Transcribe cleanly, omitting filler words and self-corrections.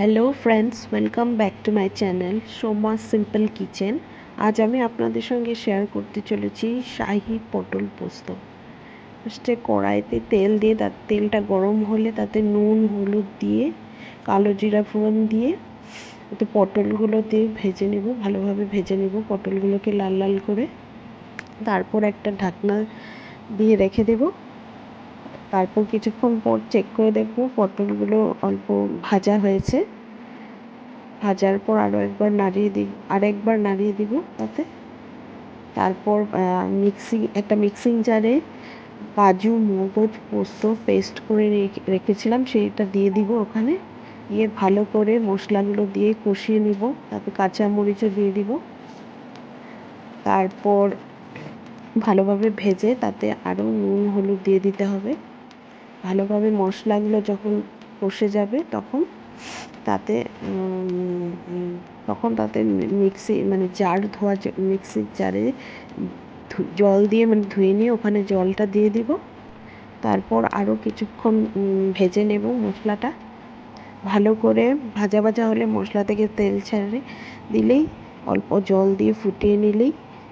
Hello friends, welcome back to my channel Soma simple kitchen. আজ আমি আপনাদের সঙ্গে শেয়ার করতে চলেছি শাহি পটল পোস্ত। ফার্স্টে কড়াইতে তেল দিয়ে তেলটা গরম হলে তাতে নুন হলুদ দিয়ে কালো জিরা ফোড়ন দিয়ে ওতে পটলগুলো দিয়ে ভেজে নেব, ভালোভাবে ভেজে নেব পটলগুলোকে লাল লাল করে। তারপর একটা ঢাকনা দিয়ে রেখে দেব। তারপর কিছুক্ষণ পর চেক করে দেখব পটলগুলো অল্প ভাজা হয়েছে। ভাজার পর আরেকবার নাড়িয়ে দিব তাতে। তারপর একটা মিক্সিং জারে কাজু মগজ পোস্ত পেস্ট করে রেখেছিলাম, সেইটা দিয়ে দিব ওখানে। দিয়ে ভালো করে মশলাগুলো দিয়ে কষিয়ে নিব, তারপর কাঁচামরিচও দিয়ে দিব। তারপর ভালোভাবে ভেজে তাতে আরও নুন হলুদ দিয়ে দিতে হবে। ভালোভাবে মশলাগুলো যখন কষে যাবে তখন তাতে মিক্সির জারে জল দিয়ে ধুয়ে নিয়ে ওখানে জলটা দিয়ে দিব। তারপর আরও কিছুক্ষণ ভেজে নেব মশলাটা। ভালো করে ভাজা ভাজা হলে মশলা থেকে তেল ছেড়ে দিলেই, অল্প জল দিয়ে ফুটিয়ে নিলেই